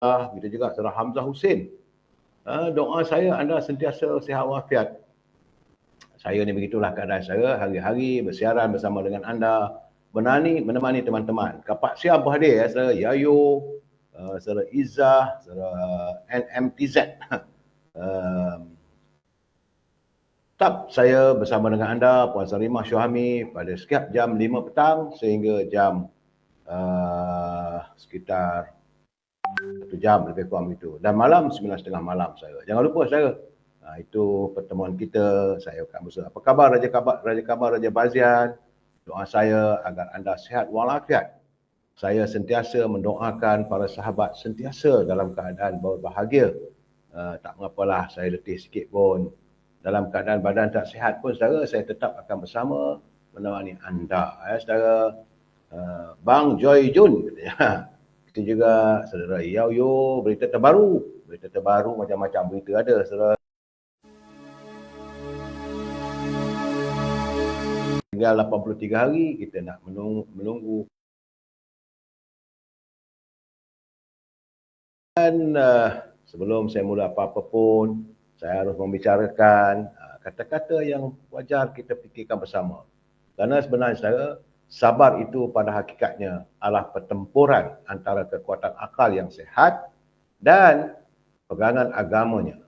begitu juga saudara Hamzah Hussein. Doa saya anda sentiasa sihat walafiat. Saya ni begitulah keadaan saya, hari-hari bersiaran bersama dengan anda, menemani teman-teman. Kapak siap berhadir ya, saudara Yayo, saudara Izzah, saudara NMTZ. Tetap saya bersama dengan anda, Puan Sarimah Syuhami, pada setiap jam 5 petang sehingga jam sekitar 1 jam lebih kurang begitu. Dan malam 9.30 malam saya. Jangan lupa saya. Itu pertemuan kita. Saya akan bersama. Apa khabar Raja Bazian? Doa saya agar anda sihat walafiat. Saya sentiasa mendoakan para sahabat sentiasa dalam keadaan berbahagia. Tak mengapalah saya letih sikit pun. Dalam keadaan badan tak sihat pun saudara, saya tetap akan bersama menemani anda. Saudara Bang Joy Jun katanya. Kita juga saudara Yao berita terbaru macam-macam berita ada saudara. Tinggal 83 hari kita nak menunggu. Dan sebelum saya mula apa-apa pun, saya harus membicarakan kata-kata yang wajar kita fikirkan bersama. Kerana sebenarnya saudara, sabar itu pada hakikatnya adalah pertempuran antara kekuatan akal yang sihat dan pegangan agamanya.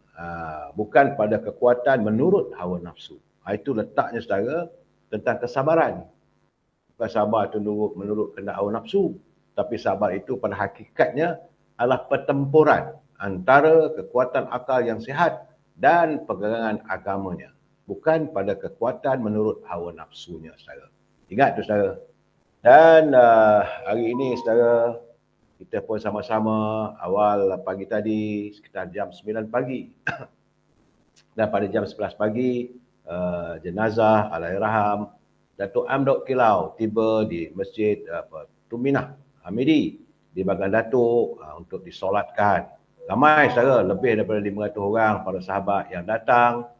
Bukan pada kekuatan menurut hawa nafsu. Itu letaknya saudara tentang kesabaran. Bukan sabar itu menurut kehendak hawa nafsu. Tapi sabar itu pada hakikatnya adalah pertempuran antara kekuatan akal yang sihat dan pegangan agamanya. Bukan pada kekuatan menurut hawa nafsunya saudara. Ingat tu saudara. Dan hari ini saudara, kita pun sama-sama awal pagi tadi sekitar jam 9 pagi. Dan pada jam 11 pagi jenazah Allahyarham Datuk M. Daud Kilau tiba di Masjid Tuminah Hamidi di Bagan Datuk untuk disolatkan. Ramai saudara, lebih daripada 500 orang para sahabat yang datang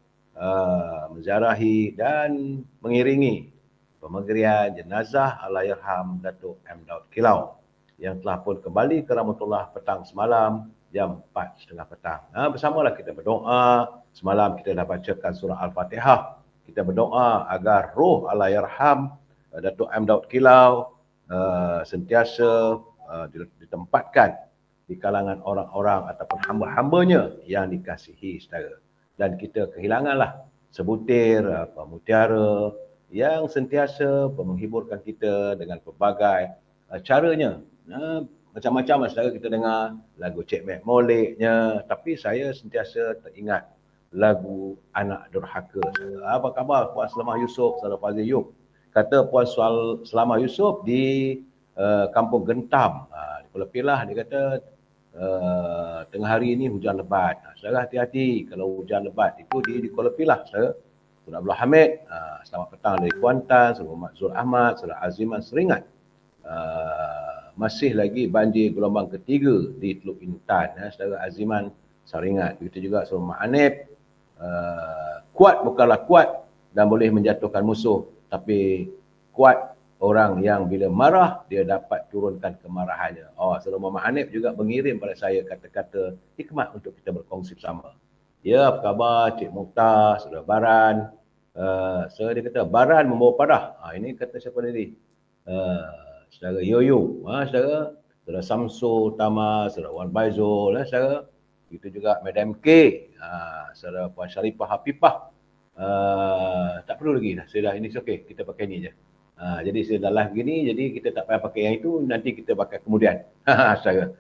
menziarahi dan mengiringi pemegirian jenazah Allahyarham Datuk M. Daud Kilau yang telah pun kembali ke rahmatullah petang semalam jam 4.30 petang. Bersamalah kita berdoa. Semalam kita dah bacakan surah Al-Fatihah. Kita berdoa agar roh Allahyarham Datuk M. Daud Kilau sentiasa ditempatkan di kalangan orang-orang ataupun hamba-hambanya yang dikasihi saudara. Dan kita kehilanganlah sebutir mutiara yang sentiasa menghiburkan kita dengan pelbagai caranya. Macam-macam saudara kita dengar lagu Cik Mek Moliknya, tapi saya sentiasa teringat lagu Anak Durhaka. Apa khabar Puan Selamah Yusof, saudara Fazil Yub? Kata Puan Selamah Yusof di Kampung Gentam, di Kuala Pilah, dia kata tengah hari ini hujan lebat. Saudara hati-hati kalau hujan lebat itu di Kuala Pilah saudara. Saudara Abdul Hamid, selamat petang dari Kuantan, saudara Muhammad Zul Ahmad, saudara Aziman Seringat. Masih lagi banjir gelombang ketiga di Teluk Intan, saudara Aziman Seringat. Begitu juga saudara Ma'anib. Kuat bukanlah kuat dan boleh menjatuhkan musuh, tapi kuat orang yang bila marah dia dapat turunkan kemarahannya. Saudara Muhammad Hanif juga mengirim pada saya kata-kata hikmat untuk kita berkongsi bersama. Ya, apa khabar Cik Mukhtar, saudara Baran. Saudara dia kata Baran membawa padah. Ini kata siapa tadi? Saudara Yoyo, saudara Samsul Tama, saudara Wan Baizul, saudara. Begitu juga Madam K, saudara Puan Syarifah Hafifah. Tak perlu lagi dah. Sudah ini okey, kita pakai ni je. Jadi saya dah live gini, jadi kita tak payah pakai yang itu, nanti kita pakai kemudian. Saudara.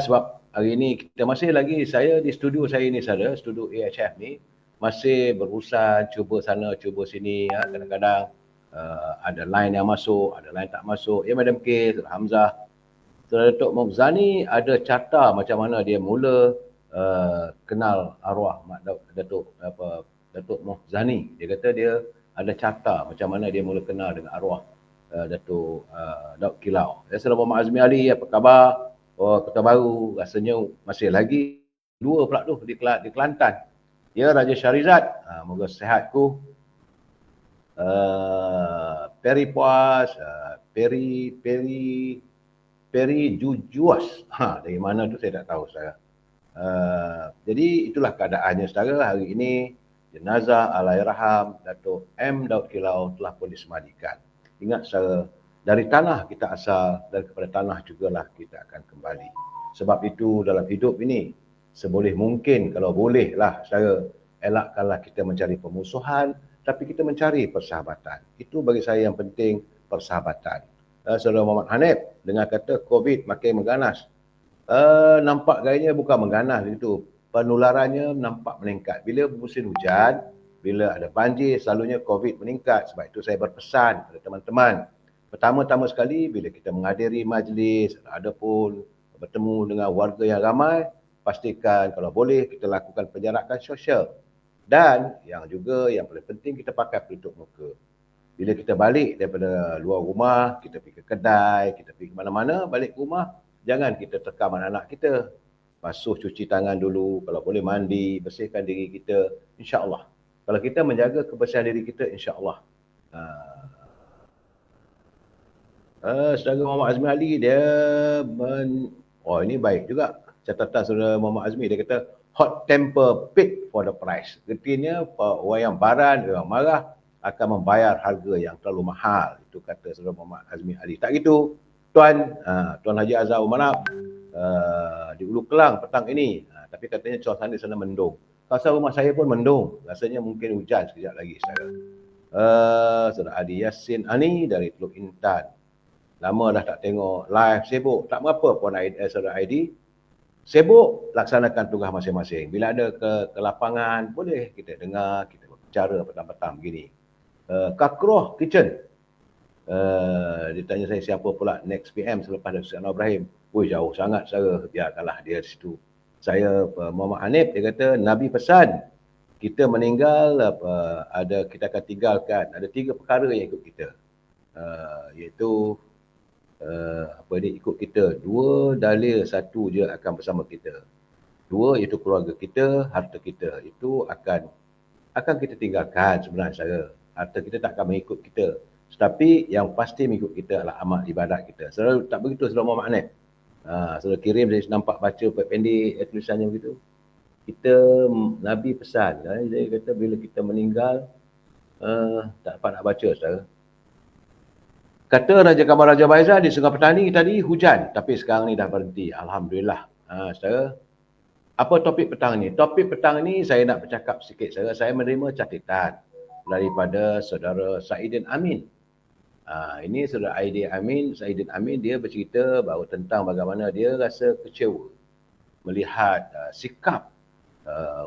Sebab hari ini kita masih lagi, saya di studio saya ni saudara, studio AHF ni, masih berurusan, cuba sana, cuba sini. Kadang-kadang ada line yang masuk, ada line tak masuk. Ya Madam K, Saudara Hamzah. Saudara Datuk Mokzani ada carta macam mana dia mula kenal arwah Datuk Mokzani. Dia kata dia ada carta macam mana dia mula kenal dengan arwah Datuk Daud Kilau. Assalamualaikum Azmi Ali, apa khabar? Kota Baru, rasanya masih lagi dua pula tu di Kelantan. Ya Raja Syarizat, moga sihatku. Peri Puas, Peri Peri Jujuas. Dari mana tu saya tak tahu saudara. Jadi itulah keadaannya saudara. Hari ini jenazah Allahyarham Datuk M. Daud Kilau telah pun disemadikan. Ingat saudara, dari tanah kita asal dan kepada tanah jugalah kita akan kembali. Sebab itu dalam hidup ini, seboleh mungkin, kalau bolehlah saudara, elakkanlah kita mencari pemusuhan, tapi kita mencari persahabatan. Itu bagi saya yang penting, persahabatan. Saudara Muhammad Hanif dengar kata COVID makin mengganas. Nampak gayanya bukan mengganas itu. Penularannya nampak meningkat. Bila musim hujan, bila ada banjir, selalunya COVID meningkat. Sebab itu saya berpesan kepada teman-teman. Pertama-tama sekali, bila kita menghadiri majlis, ada pun bertemu dengan warga yang ramai, pastikan kalau boleh kita lakukan penjarakan sosial. Dan yang paling penting kita pakai pelitup muka. Bila kita balik daripada luar rumah, kita pergi ke kedai, kita pergi ke mana-mana, balik ke rumah, jangan kita tekam anak-anak kita. Basuh, cuci tangan dulu, kalau boleh mandi, bersihkan diri kita, insya-Allah. Kalau kita menjaga kebersihan diri kita, insya-Allah. Saudara Muhammad Azmi Ali, ini baik juga. Catatan saudara Muhammad Azmi, dia kata, hot temper paid for the price. Artinya, orang yang baran, orang marah, akan membayar harga yang terlalu mahal. Itu kata saudara Muhammad Azmi Ali. Tak gitu, Tuan Haji Azhar Umanap di Ulu Kelang petang ini. Tapi katanya cuaca di sana mendung. Kawasan rumah saya pun mendung. Rasanya mungkin hujan sekejap lagi. Saudara Adi Yassin Ani dari Teluk Intan. Lama dah tak tengok live, sibuk. Tak berapa pun saudara ID. Sibuk laksanakan tugas masing-masing. Bila ada ke lapangan, boleh kita dengar, kita berbicara petang-petang begini. Kakroh Kitchen. Dia tanya saya siapa pula next PM selepas dari Syed Anwar Ibrahim. Jauh sangat saudara, biarkanlah dia di situ. Saya Muhammad Hanif, dia kata Nabi pesan kita meninggal, kita akan tinggalkan ada 3 perkara yang ikut kita. Iaitu ikut kita 2 dalil, 1 je akan bersama kita. 2 iaitu keluarga kita, harta kita. Itu akan kita tinggalkan sebenarnya saudara. Harta kita tak akan mengikut kita. Tetapi yang pasti mengikut kita adalah amal ibadat kita. Saudara tak begitu saudara Muhammad Hanif? Saudara kirim, saya nampak baca pendek tulisannya begitu. Kita, Nabi pesan, dia kata bila kita meninggal, tak dapat nak baca saudara. Kata Raja Kamal Raja Baizal di Sungai Petani tadi hujan, tapi sekarang ni dah berhenti. Alhamdulillah. Saudara, apa topik petang ni? Topik petang ni saya nak bercakap sikit saudara. Saya menerima catatan daripada saudara Saidin Amin. Ini saudara Saidin Amin, dia bercerita bahawa tentang bagaimana dia rasa kecewa melihat sikap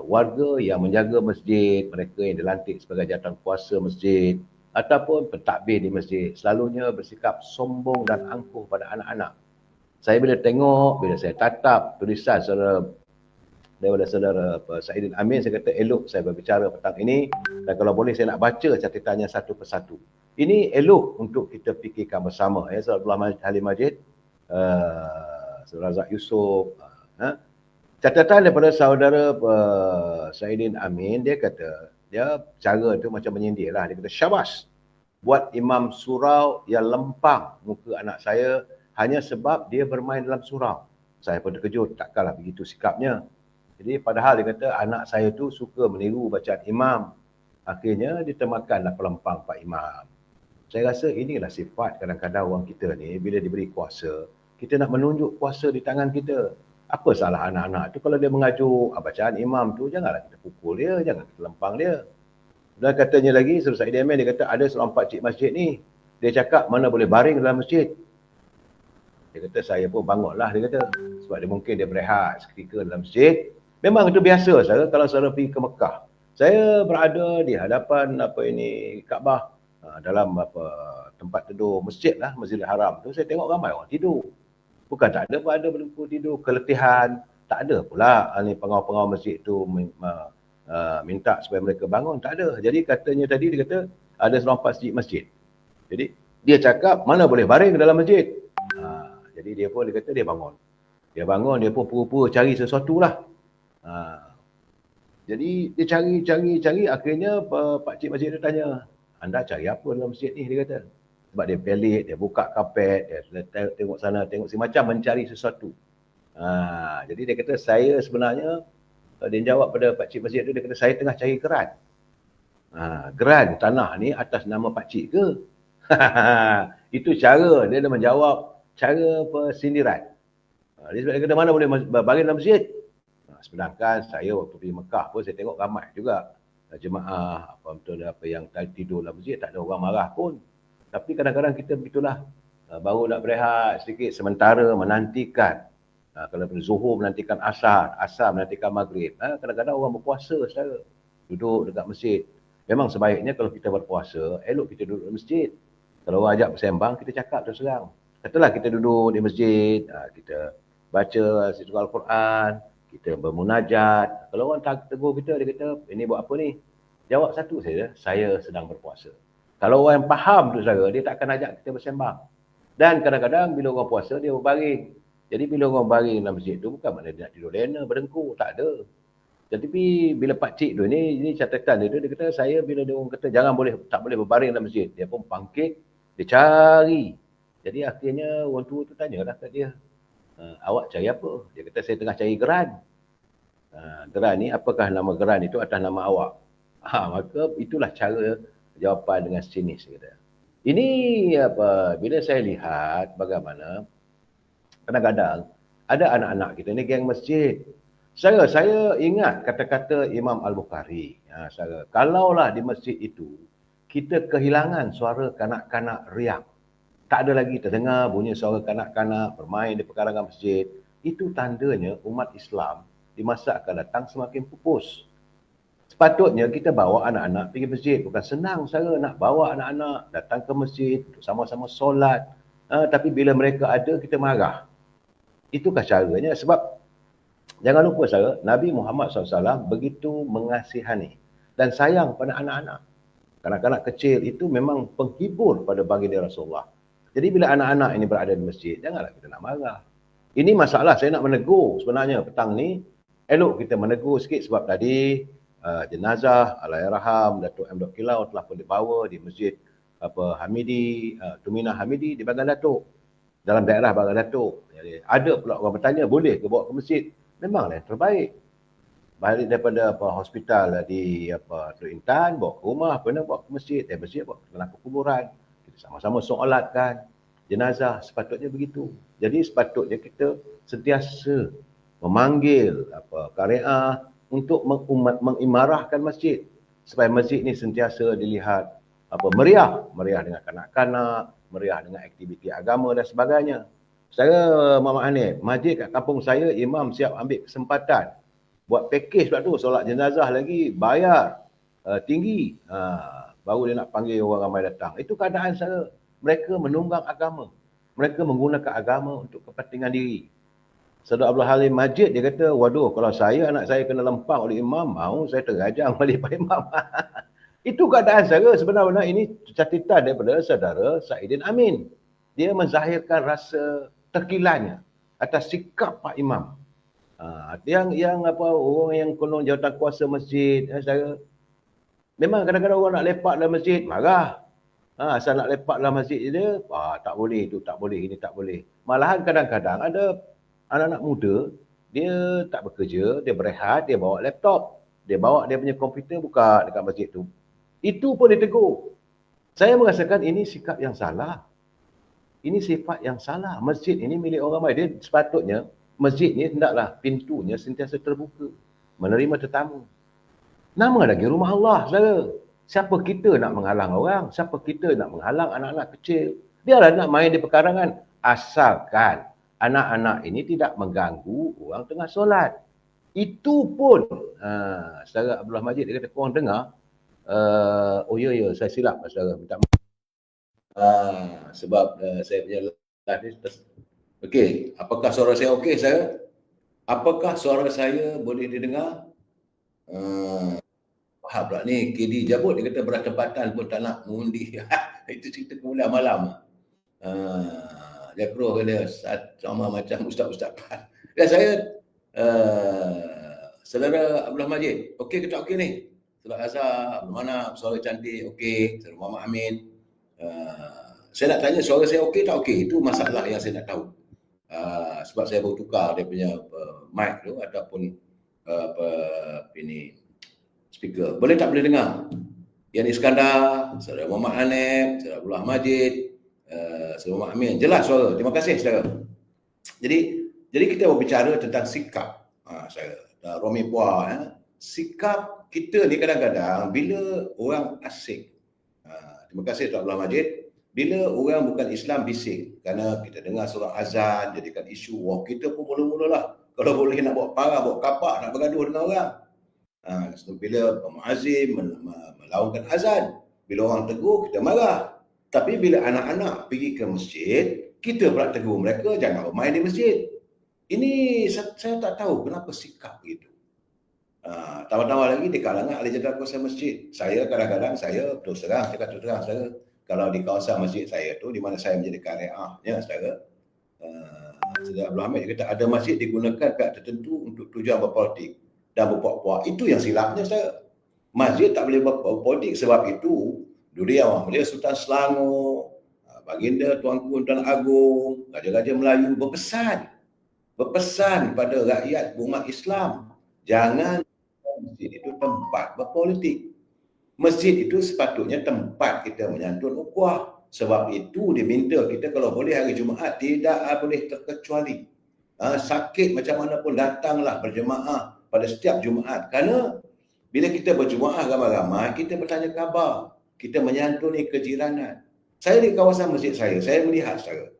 warga yang menjaga masjid, mereka yang dilantik sebagai jawatan kuasa masjid ataupun pentadbir di masjid, selalunya bersikap sombong dan angkuh pada anak-anak. Saya bila tengok, bila saya tatap tulisan daripada saudara Saidin Amin, saya kata elok saya berbicara petang ini, dan kalau boleh saya nak baca catatannya satu persatu. Ini elok untuk kita fikirkan bersama. Saudara Abdullah Halim Majid, saudara Razak Yusof. Catatan daripada saudara Saidin Amin, dia kata, dia cara tu macam menyindir lah. Dia kata, syabas buat imam surau yang lempang muka anak saya hanya sebab dia bermain dalam surau. Saya pun terkejut, takkanlah begitu sikapnya. Jadi padahal dia kata anak saya tu suka meniru bacaan imam. Akhirnya ditemakanlah pelempang Pak Imam. Saya rasa inilah sifat kadang-kadang orang kita ni bila diberi kuasa, kita nak menunjuk kuasa di tangan kita. Apa salah anak-anak tu kalau dia mengajuk bacaan imam tu, janganlah kita pukul dia, jangan kita lempang dia. Dan katanya lagi, Saudara Said Amin, dia kata ada seorang pakcik masjid ni, dia cakap mana boleh baring dalam masjid. Dia kata saya pun bangunlah, dia kata. Sebab dia mungkin dia berehat seketika dalam masjid. Memang itu biasa saudara kalau saudara pergi ke Mekah. Saya berada di hadapan Kaabah, dalam tempat tidur masjid lah, Masjidil Haram tu, saya tengok ramai orang tidur. Bukan tak ada berlumpur tidur, keletihan, tak ada pula pengawal-pengawal masjid tu minta supaya mereka bangun, tak ada. Jadi katanya tadi dia kata ada seorang pakcik masjid. Jadi dia cakap mana boleh baring dalam masjid. Jadi dia kata dia bangun. Dia pun pura-pura cari sesuatu lah. Jadi dia cari, akhirnya pakcik masjid dia tanya, anda cari apa dalam masjid ni? Dia kata, Sebab dia pelik, dia buka kapet, dia tengok sana, tengok sini, macam mencari sesuatu. Jadi dia kata saya sebenarnya, dia jawab pada pakcik masjid tu, dia kata saya tengah cari geran. Geran tanah ni atas nama pakcik ke? Itu cara dia menjawab, cara persindiran. Dia sebab dia kata mana boleh baring dalam masjid. Sedangkan saya waktu pergi Mekah pun saya tengok ramai juga jemaah apa yang tidur dalam masjid, tak ada orang marah pun. Tapi kadang-kadang kita begitulah, baru nak berehat sedikit sementara menantikan, kalau Zuhur menantikan Asar, Asar menantikan Maghrib. Kadang-kadang orang berpuasa saudara, duduk dekat masjid. Memang sebaiknya kalau kita berpuasa, elok kita duduk di masjid. Kalau orang ajak bersembang, kita cakap terus terang. Katalah kita duduk di masjid, kita baca surah Al-Quran, kita bermunajat. Kalau orang tegur kita, dia kata, ini buat apa ni? Jawab satu saja, saya sedang berpuasa. Kalau orang yang faham tu saudara, dia tak akan ajak kita bersembang. Dan kadang-kadang bila orang puasa, dia berbaring. Jadi bila orang baring dalam masjid tu, bukan maknanya dia nak tidur lena, berdengkur, tak ada. Jadi bila pakcik tu, ini catatan dia kata, saya bila dia orang kata, tak boleh berbaring dalam masjid. Dia pun bangkit, dia cari. Jadi akhirnya orang tua tu tanyalah kat dia, awak cari apa? Dia kata saya tengah cari geran. Geran ni, apakah nama geran itu atas nama awak? Maka itulah cara jawapan dengan sinis. Kata. Ini bila saya lihat bagaimana kadang-kadang ada anak-anak kita ni geng masjid. Saya ingat kata-kata Imam Al-Bukhari. Kalaulah di masjid itu kita kehilangan suara kanak-kanak riak, tak ada lagi terdengar bunyi suara kanak-kanak bermain di pekarangan masjid, itu tandanya umat Islam di masa akan datang semakin pupus. Sepatutnya kita bawa anak-anak pergi masjid. Bukan senang saya nak bawa anak-anak datang ke masjid, sama-sama solat. Tapi bila mereka ada, kita marah. Itukah caranya? Sebab jangan lupa saya, Nabi Muhammad SAW begitu mengasihani dan sayang pada anak-anak. Kanak-kanak kecil itu memang penghibur pada baginda Rasulullah. Jadi bila anak-anak ini berada di masjid, janganlah kita nak marah. Ini masalah saya nak menegur sebenarnya petang ni. Elok kita menegur sikit sebab tadi jenazah Allahyarham Datuk M. Kilau telah pun dibawa di masjid Hamidi, Tuminah Hamidi di Bagan Datuk, dalam daerah Bagan Datuk. Jadi ada pula orang bertanya, boleh ke bawa ke masjid? Memanglah yang terbaik. Balik daripada hospital di Tok Intan, bawa ke rumah, kena bawa ke masjid, masjid bawa ke kuburan. Kita sama-sama solatkan jenazah, sepatutnya begitu. Jadi sepatutnya kita sentiasa memanggil Qari'ah untuk mengimarahkan masjid supaya masjid ni sentiasa dilihat meriah dengan kanak-kanak, meriah dengan aktiviti agama dan sebagainya. Saya Muhammad Hanif, masjid kat kampung saya, imam siap ambil kesempatan buat package pula tu, solat jenazah lagi, bayar tinggi, baru dia nak panggil orang ramai datang. Itu keadaan saya. Mereka menunggang agama. Mereka menggunakan agama untuk kepentingan diri. Saudara Abdul Halim Majid, dia kata, waduh, kalau anak saya kena lempang oleh imam, mau saya terajang balik Pak Imam. Itu keadaan saya. Sebenarnya ini catatan daripada saudara Saidin Amin. Dia menzahirkan rasa terkilannya atas sikap Pak Imam. Yang orang yang konon jawatan kuasa masjid, saya memang kadang-kadang orang nak lepak dalam masjid, marah. Asal nak lepak dalam masjid dia, tak boleh, itu tak boleh, ini tak boleh. Malahan kadang-kadang ada anak-anak muda, dia tak bekerja, dia berehat, dia bawa laptop, dia bawa dia punya komputer, buka dekat masjid tu. Itu pun ditegur. Saya merasakan ini sikap yang salah. Ini sifat yang salah. Masjid ini milik orang ramai. Dia sepatutnya, masjid ni hendaklah pintunya sentiasa terbuka, menerima tetamu. Nama lagi rumah Allah, saudara. Siapa kita nak menghalang orang? Siapa kita nak menghalang anak-anak kecil? Biarlah nak main di pekarangan. Asalkan anak-anak ini tidak mengganggu orang tengah solat. Itu pun, saudara Abdullah Majid, dia kata, korang dengar, oh ya, saya silap, saudara. Minta maaf. Sebab saya punya live ni. Okey, apakah suara saya okey, saya? Apakah suara saya boleh didengar? Faham pula ni, KD Jabut, dia kata bertempatan pun tak nak mengundi. Itu cerita kemudian malam. Dia keruh dia sama macam ustaz-ustaz. Dan saya, saudara Abdullah Majid, okey ke tak okey ni? Saudara Azhar, Abdul Manap, suara cantik, okey. Saudara Muhammad Amin, Saya nak tanya suara saya okey tak okey? Itu masalah yang saya nak tahu. Sebab saya baru tukar dia punya mic tu ataupun apa ini speaker. Boleh tak boleh dengar? Yani Iskandar, Saudara Muhammad Hanif, Saudara Abdullah Majid, Saudara Muhammad Amin. Jelas suara. Terima kasih saudara. Jadi kita berbicara tentang sikap. Saudara Romi Puah, sikap kita ni kadang-kadang bila orang asing. Terima kasih Saudara Abdullah Majid. Bila orang bukan Islam bising, kerana kita dengar surah azan jadikan isu, wah kita pun mula-mula lah kalau boleh nak buat parah, buat kapak, nak bergaduh dengan orang. Bila muazzin melaungkan azan, bila orang tegur kita marah. Tapi bila anak-anak pergi ke masjid, kita pula tegur mereka jangan bermain di masjid. Ini saya tak tahu kenapa sikap begitu. Tambah-tambah lagi di kalangan ahli jaga kuasa masjid. Saya kadang-kadang saya terus terang, saya kalau di kawasan masjid saya tu, di mana saya menjadi karyahnya saudara, Saudara Abdul Hamid kata ada masjid digunakan pihak tertentu untuk tujuan berpolitik dan berpuak-puak. Itu yang silapnya saudara. Masjid tak boleh berpolitik, sebab itu dulu Awang Mulia Sultan Selangor, Baginda Tuanku Tuan Agong, Raja-Raja Melayu berpesan pada rakyat umat Islam, jangan masjid itu tempat berpolitik. Masjid itu sepatutnya tempat kita menyantun ukhuwah. Sebab itu diminta kita kalau boleh hari Jumaat tidak boleh terkecuali. Sakit macam mana pun datanglah berjemaah pada setiap Jumaat. Kerana bila kita berjemaah ramai-ramai, kita bertanya khabar, kita menyantuni kejiranan. Saya di kawasan masjid saya melihat saudara,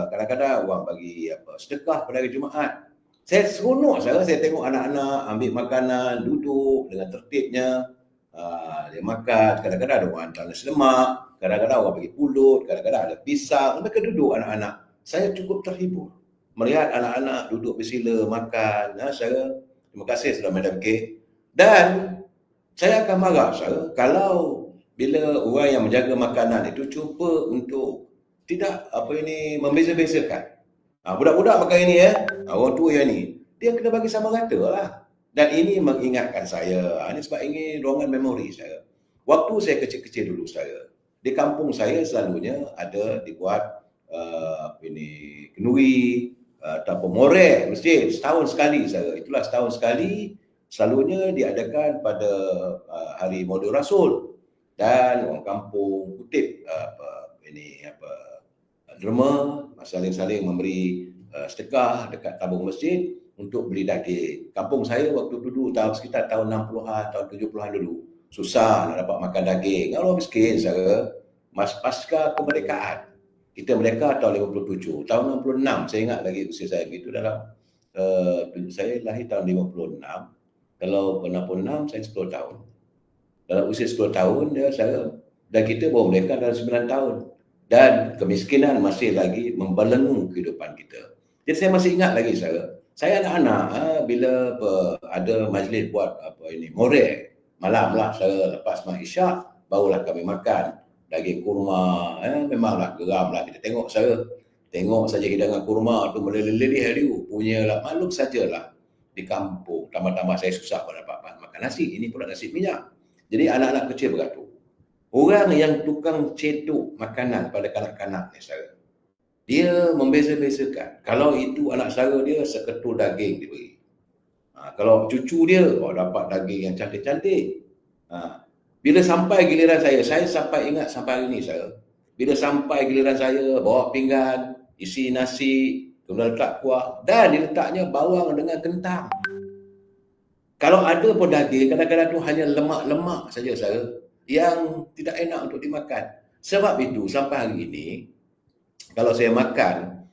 kadang-kadang orang bagi sedekah pada hari Jumaat. Saya seronok saya tengok anak-anak ambil makanan, duduk dengan tertibnya. Dia makan, kadang-kadang ada orang hantar nasi lemak, kadang-kadang orang bagi pulut, kadang-kadang ada pisang, mereka duduk anak-anak. Saya cukup terhibur melihat anak-anak duduk bersila makan. Terima kasih Saudara Madam K. Dan saya akan marah saudara kalau bila orang yang menjaga makanan itu cuba untuk tidak membeza-bezakan. Budak-budak makan ini orang tua yang ni, dia kena bagi sama rata lah. Dan ini mengingatkan saya, ini sebab ini ruangan memori saya. Waktu saya kecil-kecil dulu saya, di kampung saya selalunya ada dibuat kenduri ataupun moreh masjid setahun sekali saya. Itulah setahun sekali, selalunya diadakan pada hari Maulid Rasul, dan orang kampung kutip derma, saling-saling memberi sedekah dekat tabung masjid untuk beli daging. Kampung saya waktu dulu sekitar tahun 60-an, tahun 70-an dulu, susah nak dapat makan daging. Orang miskin saya, pasca kemerdekaan. Kita merdeka tahun 57, tahun 66, saya ingat lagi usia saya begitu dalam saya lahir tahun 56. Kalau 66 saya 10 tahun. Dalam usia 10 tahun dan kita baru merdeka dalam 9 tahun. Dan kemiskinan masih lagi membelenggu kehidupan kita. Jadi saya masih ingat lagi saya anak-anak bila ada majlis buat moreh malam lah, saya lepas maghrib isyak barulah kami makan daging kurma. Memanglah geram lah kita tengok saja hidangan kurma tu meleleh dia punyalah, maklum sajalah di kampung. Tambah-tambah saya susah pun dapat makan nasi, ini pula nasi minyak. Jadi anak-anak kecil beratur. Orang yang tukang cedok makanan pada kanak-kanak ni saudara, dia membeza-bezakan. Kalau itu anak saudara dia, seketul daging diberi. Kalau cucu dia, dapat daging yang cantik-cantik. Bila sampai giliran saya sampai ingat sampai hari ini saya. Bila sampai giliran saya, bawa pinggan, isi nasi, kemudian letak kuah, dan diletaknya bawang dengan kentang. Kalau ada pun daging, kadang-kadang tu hanya lemak-lemak saja saya, yang tidak enak untuk dimakan. Sebab itu sampai hari ini kalau saya makan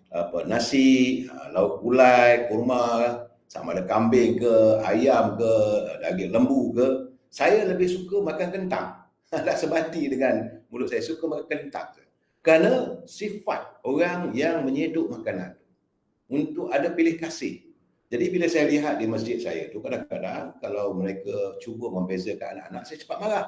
nasi, lauk gulai, kurma, sama ada kambing ke, ayam ke, daging lembu ke, saya lebih suka makan kentang. Tak sebati dengan mulut saya, suka makan kentang. Kerana sifat orang yang menyeduk makanan untuk ada pilih kasih. Jadi bila saya lihat di masjid saya tu, kadang-kadang kalau mereka cuba membezakan anak-anak, saya cepat marah.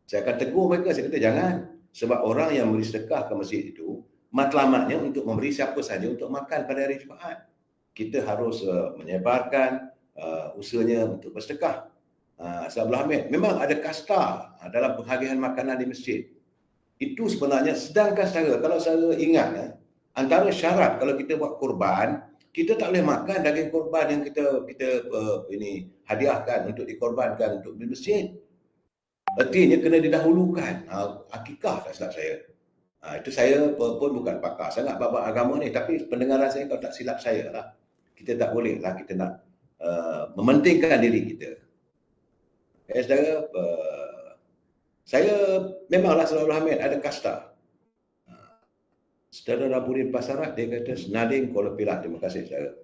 Saya akan tegur mereka, saya kata jangan. Sebab orang yang beri sedekah ke masjid itu, matlamatnya untuk memberi siapa saja untuk makan pada hari Jumaat. Kita harus menyebarkan usahanya untuk bersedekah. Sahabat Hamid, memang ada kasta dalam penghargaan makanan di masjid. Itu sebenarnya, sedangkan kalau saya ingat ya, antara syarat kalau kita buat korban, kita tak boleh makan daging korban yang kita hadiahkan untuk dikorbankan untuk di masjid. Artinya kena didahulukan. Akikah tak silap saya. Itu saya pun bukan pakar sangat bab agama ni, tapi pendengaran saya kalau tak silap saya lah, kita tak boleh lah kita nak mementingkan diri kita. Saudara, saya memanglah Saudara Hamid ada kasta. Saudara Rabuddin Pasarat, dia kata senading Kuala Pilah. Terima kasih saudara.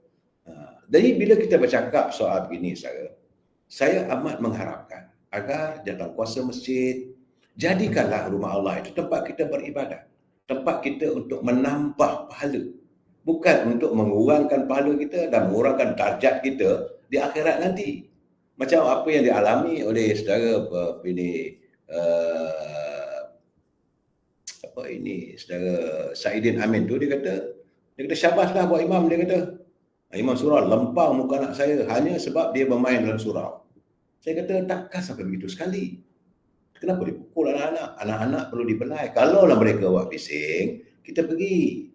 Jadi bila kita bercakap soal begini saudara, saya amat mengharapkan agar jawatankuasa masjid, jadikanlah rumah Allah itu tempat kita beribadah, tempat kita untuk menambah pahala, bukan untuk mengurangkan pahala kita dan mengurangkan darjat kita di akhirat nanti. Macam apa yang dialami oleh saudara saudara Saidin Amin tu, dia kata syabaslah buat imam. Dia kata imam surau lempang muka anak saya hanya sebab dia bermain dalam surau. Saya kata takkan sampai begitu sekali. Kenapa dipukul anak-anak? Anak-anak perlu dibelai. Kalau lah mereka buat bising, kita pergi.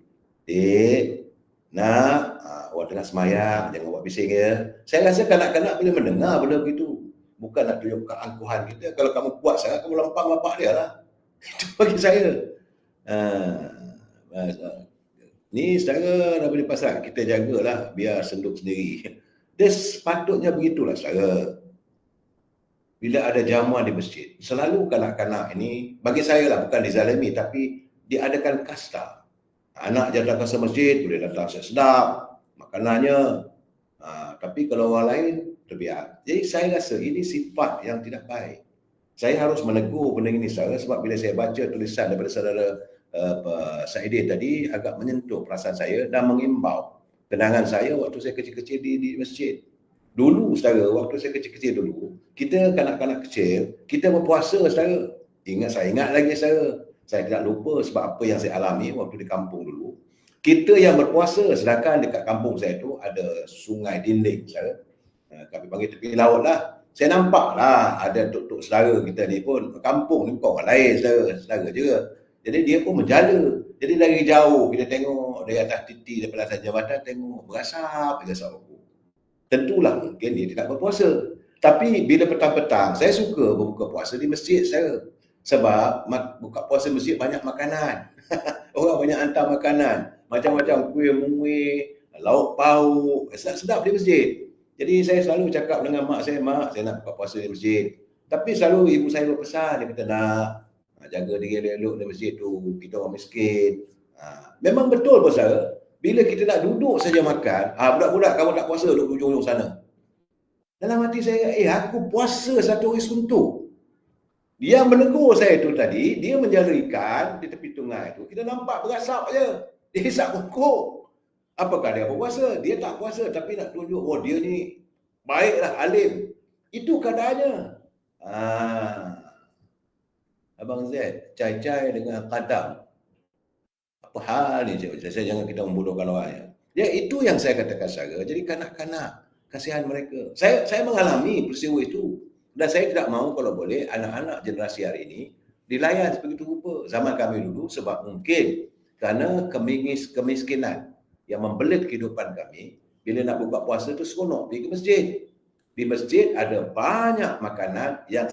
Orang tengah semayang, jangan buat bising ya. Saya rasa kanak-kanak boleh mendengar benda begitu. Bukan nak tunjuk keangkuhan kita. Kalau kamu kuat sangat, kamu lempang bapak dia lah. Itu bagi saya. Ni saudara Rabuddin Pasarat, kita jagalah biar senduk sendiri. Dia sepatutnya begitulah saudara. Bila ada jamuan di masjid, selalu kanak-kanak ini, bagi saya lah bukan dizalimi, tapi diadakan kasta. Anak jawatankuasa masjid boleh datang sedap makanannya. Tapi kalau orang lain, terbiar. Jadi saya rasa ini sifat yang tidak baik. Saya harus menegur benda ini saudara, sebab bila saya baca tulisan daripada saudara Saidin tadi, agak menyentuh perasaan saya dan mengimbau kenangan saya waktu saya kecil-kecil di masjid. Dulu saudara, waktu saya kecil-kecil dulu, kita kanak-kanak kecil, kita berpuasa saudara. Saya ingat lagi saya tidak lupa sebab apa yang saya alami waktu di kampung dulu. Kita yang berpuasa, sedangkan dekat kampung saya tu ada sungai dinding saudara. Kami panggil tepi laut lah. Saya nampak lah ada tok-tok saudara kita ni pun, kampung ni bukan orang lain saudara juga. Jadi dia pun menjala. Jadi dari jauh kita tengok dari atas titi, daripada atas jabatan tengok berasap rokok. Tentulah mungkin dia tidak berpuasa. Tapi bila petang-petang, saya suka berbuka puasa di masjid saya. Sebab buka puasa masjid banyak makanan. Orang banyak hantar makanan. Macam-macam kuih muih, lauk pauk, sedap-sedap di masjid. Jadi saya selalu cakap dengan mak saya nak buka puasa di masjid. Tapi selalu ibu saya berpesan, dia kata nak jaga diri elok di masjid tu, kita orang miskin. Memang betul bos saya. Bila kita nak duduk saja makan, budak-budak kamu tak puasa duduk ujung-ujung sana. Dalam hati saya, aku puasa satu hari suntuk. Dia menegur saya tu tadi, dia menjala ikan di tepi sungai tu. Kita nampak berasap je. Dia hisap rokok. Apakah dia berpuasa? Dia tak puasa tapi nak tunjuk, dia ni baiklah, alim. Itu keadaannya. Abang Z, cai-cai dengan kadam. Apa hal ni? Saya jangan kita membodohkan orang. Ya, itu yang saya katakan saja. Jadi kanak-kanak, kasihan mereka. Saya mengalami peristiwa itu. Dan saya tidak mahu kalau boleh anak-anak generasi hari ini dilayan sebegitu rupa zaman kami dulu, sebab mungkin kerana kemiskinan yang membelit kehidupan kami. Bila nak buka puasa tu seronok pergi ke masjid. Di masjid ada banyak makanan yang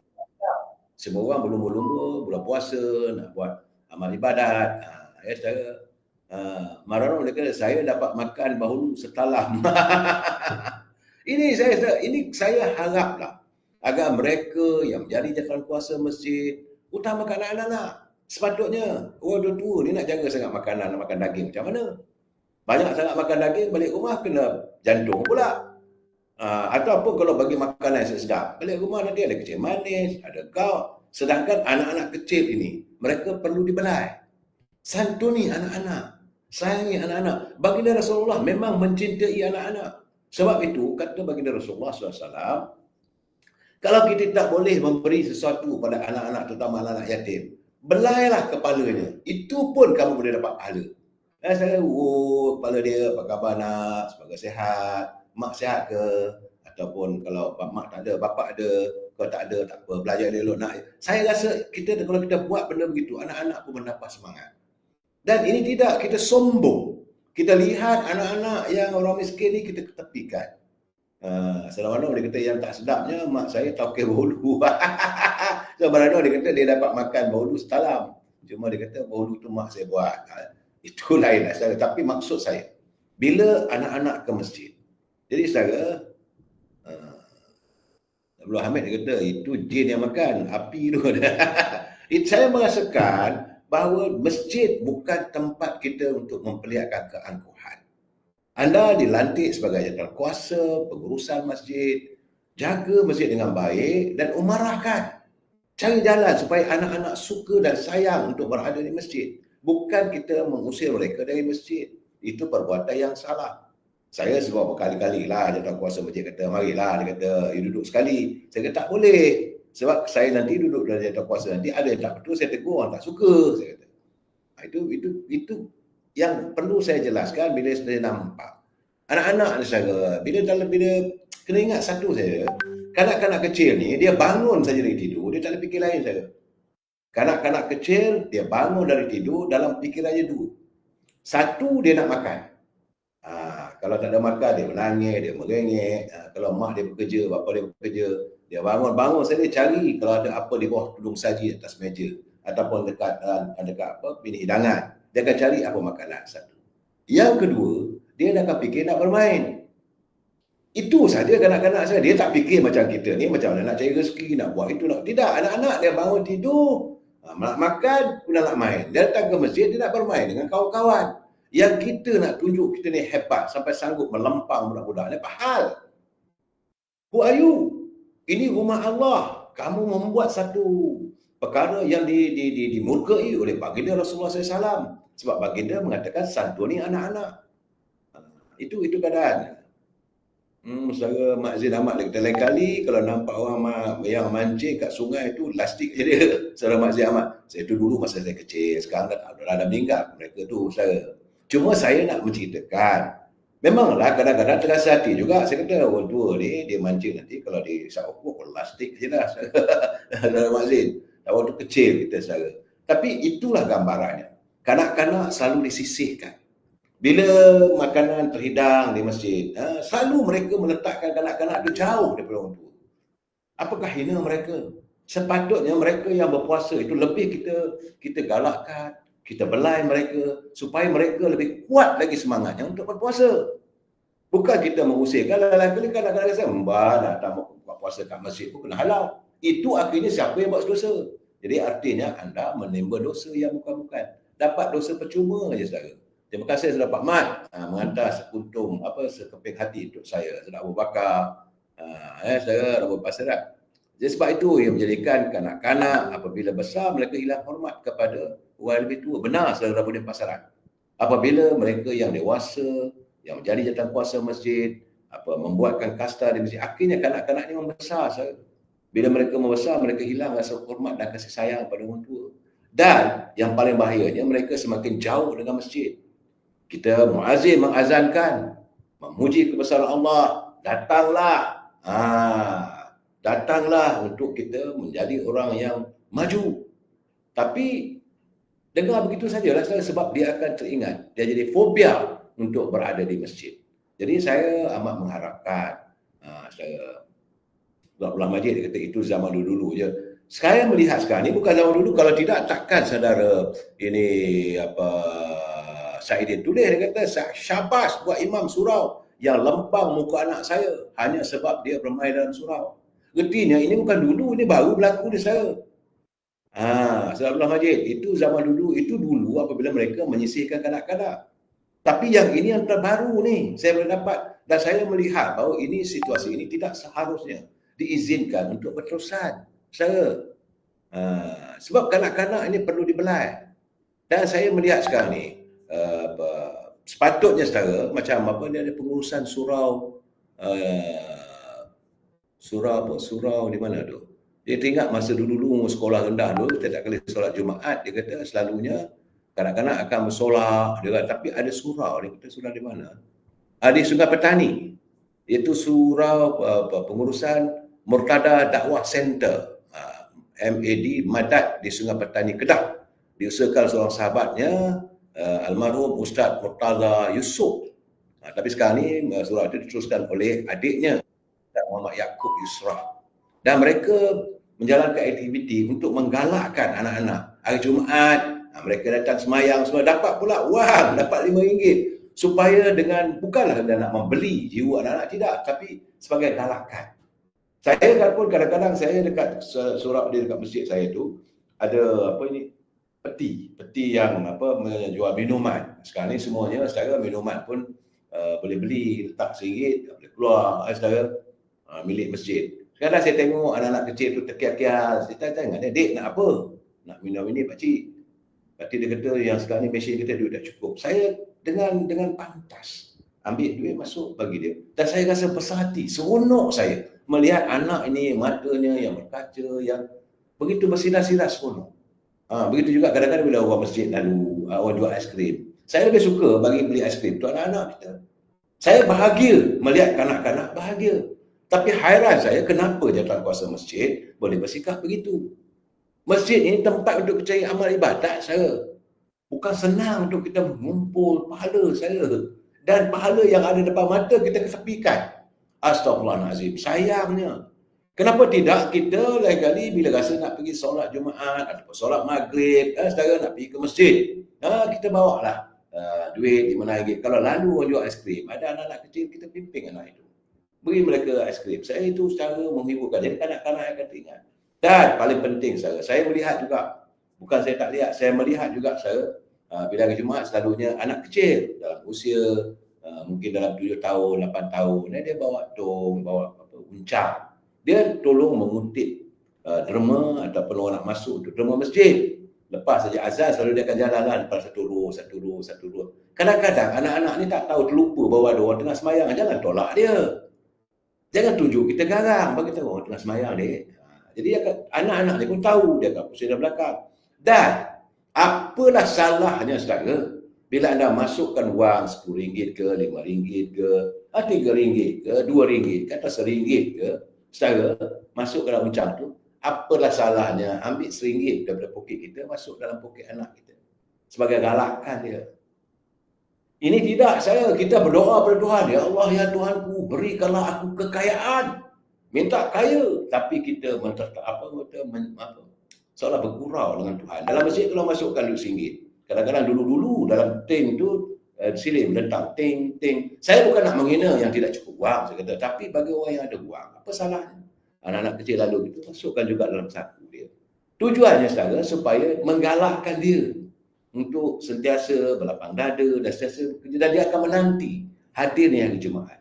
semua orang berlumba-lumba bulan puasa nak buat amal ibadat. Saudara, Marano dia kata saya dapat makan bahu setalam. Ini saya haraplah agar mereka yang menjadi jawatankuasa masjid utamakan anak-anak. Sepatutnya orang tua ni nak jaga sangat makanan, nak makan daging macam mana? Banyak sangat makan daging, balik rumah kena jantung pula. Ataupun kalau bagi makanan yang sedap, balik rumah nanti ada kecil manis, ada gout. Sedangkan anak-anak kecil ini, mereka perlu dibelai. Santuni anak-anak, sayangi anak-anak. Baginda Rasulullah memang mencintai anak-anak. Sebab itu, kata baginda Rasulullah SAW, kalau kita tak boleh memberi sesuatu pada anak-anak, terutama anak-anak yatim, belailah kepalanya. Itu pun kamu boleh dapat pahala. Saya kepala dia, apa khabar nak, semoga sihat, mak sihat ke, ataupun kalau mak tak ada, bapak ada, kau tak ada, tak apa, belajar elok nak. Saya rasa kalau kita buat benda begitu, anak-anak pun mendapat semangat. Dan ini tidak kita sombong. Kita lihat anak-anak yang orang miskin ni kita ketepikan. Assalamualaikum, dia kata yang tak sedapnya mak saya tauke bahulu. So Barano dia kata dia dapat makan bahulu setalam. Cuma dia kata bahulu tu mak saya buat. Itu lain lah saudara. Tapi maksud saya, bila anak-anak ke masjid, jadi saudara, Abdullah Hamid dia kata itu jin yang makan, api tu. Saya merasakan bahawa masjid bukan tempat kita untuk memperlihatkan keangkuhan. Anda dilantik sebagai jawatankuasa pengurusan masjid, jaga masjid dengan baik dan umarahkan. Cari jalan supaya anak-anak suka dan sayang untuk berada di masjid. Bukan kita mengusir mereka dari masjid. Itu perbuatan yang salah. Saya sebab berkali-kali lah jawatankuasa masjid kata, marilah, dia kata, you duduk sekali. Saya kata tak boleh. Sebab saya nanti duduk dalam jawatankuasa, nanti ada yang tak betul, saya tegur, orang tak suka. Saya kata. Itu yang perlu saya jelaskan bila saya nampak. Anak-anak ni saudara, bila kena ingat satu saja, kanak-kanak kecil ni, dia bangun saja dari tidur, dia tak ada fikir lain saja. Kanak-kanak kecil, dia bangun dari tidur, dalam fikirannya dua. Satu, dia nak makan. Kalau tak ada makan, dia menangis, dia merengek. Kalau mak dia bekerja, bapa dia bekerja, dia bangun saja dia cari kalau ada apa di bawah tudung saji atas meja. Ataupun dekat bilik hidangan. Dia akan cari apa makanan satu. Yang kedua, dia akan fikir nak bermain. Itu saja kanak-kanak saya. Dia tak fikir macam kita ni, macam mana nak cari rezeki, nak buat itu, nak. Tidak, anak-anak dia bangun tidur, nak makan, nak main. Dia datang ke masjid, dia nak bermain dengan kawan-kawan. Yang kita nak tunjuk kita ni hebat, sampai sanggup melempang budak-budak ni, apa hal? Who are you? Ini rumah Allah. Kamu membuat satu perkara yang dimurkai oleh baginda Rasulullah SAW. Sebab baginda mengatakan santuni anak-anak. Itu keadaan. Saudara Mak Zin Ahmad dia kata lain kali kalau nampak orang yang mancing kat sungai tu lastik je dia. Saudara Mak Zin Ahmad. Saya tu dulu masa saya kecil, sekarang dah meninggal mereka tu saudara. Cuma saya nak menceritakan. Memanglah kadang-kadang terasa hati juga. Saya kata orang tua ni dia mancing nanti kalau dia ukur lastik je lah. Saudara Mak Zin. Waktu kecil kita saudara. Tapi itulah gambarannya. Kanak-kanak selalu disisihkan. Bila makanan terhidang di masjid, selalu mereka meletakkan kanak-kanak itu jauh daripada orang tua. Apakah hina mereka? Sepatutnya mereka yang berpuasa itu lebih kita galakkan, kita belai mereka supaya mereka lebih kuat lagi semangatnya untuk berpuasa. Bukan kita mengusir. Kadang-kadang kanak-kanak saya, datang buat puasa kat masjid pun kena halau. Itu akhirnya siapa yang buat dosa. Jadi artinya anda menimba dosa yang bukan-bukan. Dapat dosa percuma saja saudara. Terima kasih Saudara Pak Mat mengantar sekuntum sekeping hati untuk saya. Saudara Abu Bakar, saudara Abu Pasarat. Jadi sebab itu yang menjadikan kanak-kanak apabila besar mereka hilang hormat kepada orang lebih tua. Benar Saudara Abu Pasarat. Apabila mereka yang dewasa, yang menjadi jawatankuasa masjid, membuatkan kasta di masjid, akhirnya kanak-kanak ini membesar saudara. Bila mereka membesar, mereka hilang rasa hormat dan kasih sayang pada orang tua. Dan yang paling bahayanya mereka semakin jauh dengan masjid. Kita muazzin mengazankan, memuji kebesaran Allah, datanglah untuk kita menjadi orang yang maju. Tapi dengar begitu sajalah sebab dia akan teringat, dia jadi fobia untuk berada di masjid. Jadi saya amat mengharapkan, saya Abdullah Majid dia kata itu zaman dulu-dulu je. Saya melihat sekarang ni bukan zaman dulu, kalau tidak takkan saudara ini Saidin tulis, dia kata syabas buat imam surau yang lempang muka anak saya hanya sebab dia bermain dalam surau. Artinya ini bukan dulu, ini baru berlaku di saya. Saudara Abdullah Majid, itu zaman dulu, itu dulu apabila mereka menyisihkan kanak-kanak. Tapi yang ini yang terbaru ni, saya boleh dapat. Dan saya melihat bahawa ini situasi ini tidak seharusnya diizinkan untuk berterusan. Sebab kanak-kanak ini perlu dibelai. Dan saya melihat sekarang ni, sepatutnya saudara, macam dia ada pengurusan surau, surau di mana tu? Dia teringat masa dulu sekolah rendah dulu, kita tak kali solat Jumaat, dia kata selalunya kanak-kanak akan bersolat, dia kata, tapi ada surau, dia kata surau di mana? Di Sungai Petani. iaitu Surau Pengurusan Murtada Dakwah Center, MAD, Madat, di Sungai Petani, Kedah. Diusahakan seorang sahabatnya, almarhum Ustaz Murtaza Yusof. Tapi sekarang ni surau itu diteruskan oleh adiknya, Ustaz Muhammad Yaakob Yusra. Dan mereka menjalankan aktiviti untuk menggalakkan anak-anak. Hari Jumaat, mereka datang semayang semua, dapat pula wang, dapat RM5. Supaya dengan, bukanlah dia nak membeli jiwa anak-anak, tidak, tapi sebagai galakan. Saya pun kadang-kadang saya dekat surau di dekat masjid saya tu ada peti yang menjual minuman. Sekarang ni semuanya secara minuman pun boleh beli, letak RM1, boleh keluar secara milik masjid. Kadang saya tengok anak-anak kecil tu terkial-kial, saya tanya, "Dek nak apa?" "Nak minum ini pakcik." Lepas dia kata yang sekarang ni mesin kita duit tak cukup. Saya dengan pantas ambil duit masuk bagi dia. Dan saya rasa besar hati, seronok saya melihat anak ini matanya yang berkaca, yang begitu bersinar-sinar seronok. Begitu juga kadang-kadang bila orang masjid lalu, orang jual aiskrim. Saya lebih suka bagi beli aiskrim tu anak-anak kita. Saya bahagia melihat kanak-kanak bahagia. Tapi hairan saya kenapa jawatankuasa masjid boleh bersikap begitu. Masjid ini tempat untuk mencari amal ibadat saya. Bukan senang untuk kita mengumpul pahala saya. Dan pahala yang ada depan mata kita kesepikan. Astaghfirullahaladzim. Sayangnya. Kenapa tidak kita lain kali bila rasa nak pergi solat Jumaat ataupun solat Maghrib, saudara nak pergi ke masjid, kita bawa lah duit RM5. Kalau lalu orang jual aiskrim, ada anak-anak kecil, kita pimpin anak itu. Beri mereka aiskrim. Saya itu secara menghiburkan. Jadi kanak-kanak akan teringat. Dan paling penting saya melihat juga, bukan saya tak lihat, saya melihat juga bila hari Jumaat selalunya anak kecil dalam usia mungkin dalam 7 tahun, 8 tahun, dia bawa tong, bawa uncak. Dia tolong mengutip derma ataupun orang nak masuk untuk derma masjid. Lepas saja azan selalu dia akan jalan lepas satu row. Kadang-kadang anak-anak ni tak tahu, terlupa bahawa ada orang tengah semayang. Jangan tolak dia. Jangan tunjuk kita garang, bagi tahu orang tengah semayang dia. Jadi anak-anak ni pun tahu, dia akan pusing dari belakang. Dan apalah salahnya saudara bila anda masukkan wang RM10 ke, RM5 ke, RM3 ke, RM2 ke, atau RM1 ke, saudara masuk dalam uncang tu, apalah salahnya ambil RM1 daripada poket kita, masuk dalam poket anak kita sebagai galakan dia. Ini tidak kita berdoa pada Tuhan, ya Allah ya Tuhanku, berikanlah aku kekayaan, minta kaya, tapi kita seolah bergurau dengan Tuhan. Dalam masjid kalau masukkan duit RM1, kadang-kadang dulu dalam ting tu silin melentang ting. Saya bukan nak menghina yang tidak cukup wang, saya kata, tapi bagi orang yang ada wang, apa salahnya? Anak-anak kecil lalu itu masukkan juga dalam saku dia. Tujuannya saudara supaya menggalakkan dia untuk sentiasa berlapang dada dan sentiasa bekerja, dan dia akan menanti hadirnya hari Jumaat.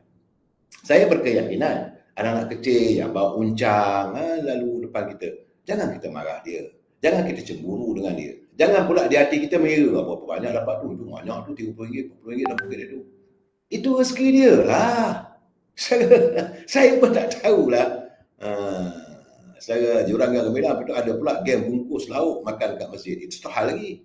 Saya berkeyakinan anak-anak kecil yang bawa uncang lalu depan kita, jangan kita marah dia, jangan kita cemburu dengan dia. Jangan pula di hati kita mengira, berapa banyak dapat tu, banyak tu, RM30, RM40 dalam poket dia tu. Itu rezeki dia lah. Saya pun tak tahulah. Saya jurang Gembira itu ada pula game bungkus lauk makan kat masjid. Itu satu hal lagi.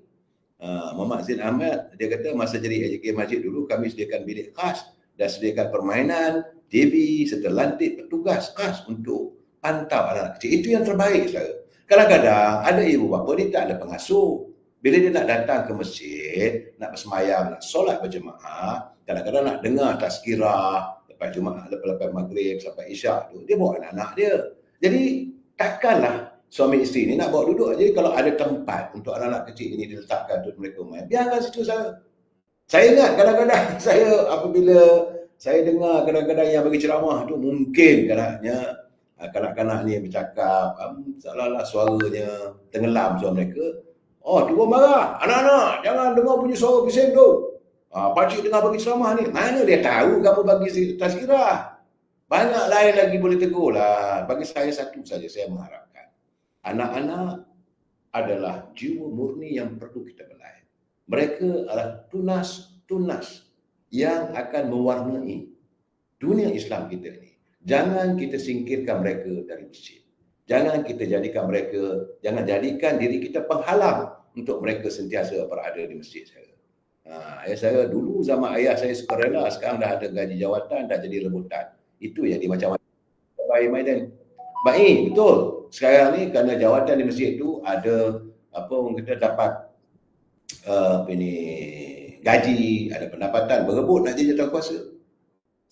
Muhammad Zain Ahmad, dia kata masa jadi AJK masjid dulu kami sediakan bilik khas dan sediakan permainan, TV serta lantik petugas khas untuk pantau anak kecil. Itu yang terbaik saudara. Kadang-kadang ada ibu bapa dia tak ada pengasuh. Bila dia nak datang ke masjid, nak bersemayam, nak solat berjemaah, kadang-kadang nak dengar tazkirah lepas Jumaat, lepas Maghrib sampai Isyak tu, dia bawa anak-anak dia. Jadi takkanlah suami isteri ni nak bawa duduk. Jadi kalau ada tempat untuk anak-anak kecil ini diletakkan untuk mereka main, biarkan situ saja. Saya ingat kadang-kadang apabila saya dengar kadang-kadang yang bagi ceramah tu, mungkin kadang-kadang kanak-kanak ni bercakap, salahlah suaranya tenggelam suara mereka. Oh, tu marah. Anak-anak, jangan dengar bunyi suara bising tu. Pakcik dengar bagi ceramah ni. Mana dia tahu kamu bagi tazkirah? Banyak lain lagi boleh tegur lah. Bagi saya satu saja saya mengharapkan. Anak-anak adalah jiwa murni yang perlu kita belai. Mereka adalah tunas yang akan mewarnai dunia Islam kita ini. Jangan kita singkirkan mereka dari masjid. Jangan jadikan diri kita penghalang untuk mereka sentiasa berada di masjid saya. Ayah saya dulu zaman ayah saya sukarela, sekarang dah ada gaji jawatan, dah jadi rebutan. Itu yang macam-macam. Baik Maiden. Baik, betul. Sekarang ni kerana jawatan di masjid tu ada apa orang kata dapat apa ni gaji, ada pendapatan, berebut nak jadi jawatankuasa.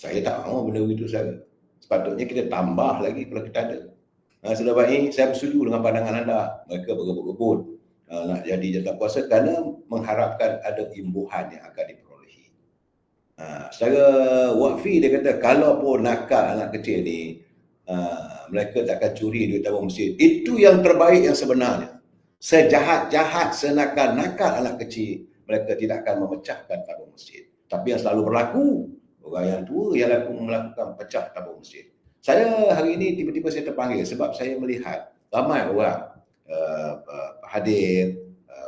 Saya tak mahu benda begitu saya. Sepatutnya kita tambah lagi kalau kita ada. Sudah baik, saya bersetuju dengan pandangan anda. Mereka berebut-rebut nak jadi jawatankuasa kerana mengharapkan ada imbuhan yang akan diperolehi. Secara wakfi dia kata kalau pun nakal anak kecil ni mereka takkan curi duit tabung masjid. Itu yang terbaik yang sebenarnya. Sejahat-jahat, senakal-nakal anak kecil, mereka tidak akan memecahkan tabung masjid. Tapi yang selalu berlaku, orang yang tua yang melakukan pecah tabung masjid. Saya hari ini tiba-tiba saya terpanggil sebab saya melihat ramai orang hadir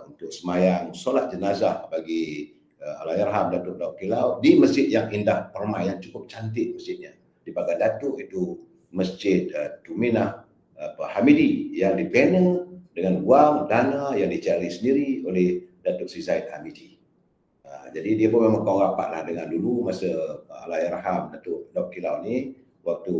untuk semayang solat jenazah bagi Allahyarham Datuk Daud Kilau di masjid yang indah, permai yang cukup cantik masjidnya. Di Bagan Datuk itu Masjid Tuminah Hamidi yang dibina dengan wang dana yang dicari sendiri oleh Datuk Sri Zahid Hamidi. Jadi dia pun memang kawan rapat lah dengan dulu masa Allahyarham Datuk Daud Kilau ni, waktu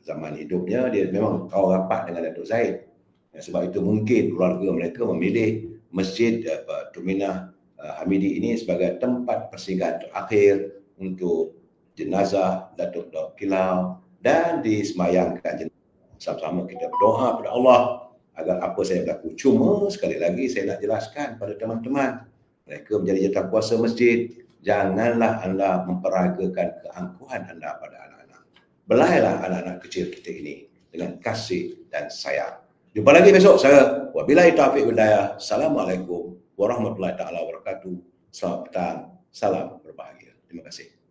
zaman hidupnya dia memang kawan rapat dengan Datuk Zahid. Sebab itu mungkin keluarga mereka memilih Masjid Tuminah Hamidi ini sebagai tempat persinggahan terakhir untuk jenazah Datuk Daud Kilau dan disemayangkan jenazah. Sama-sama kita berdoa kepada Allah agar apa saya berlaku. Cuma sekali lagi saya nak jelaskan pada teman-teman, mereka menjadi jawatankuasa masjid, janganlah anda memperagakan keangkuhan anda pada anak-anak. Belailah anak-anak kecil kita ini dengan kasih dan sayang. Jumpa lagi besok saya. Wabillahi taufiq wal hidayah. Assalamualaikum warahmatullahi taala wabarakatuh. Selamat petang. Salam berbahagia. Terima kasih.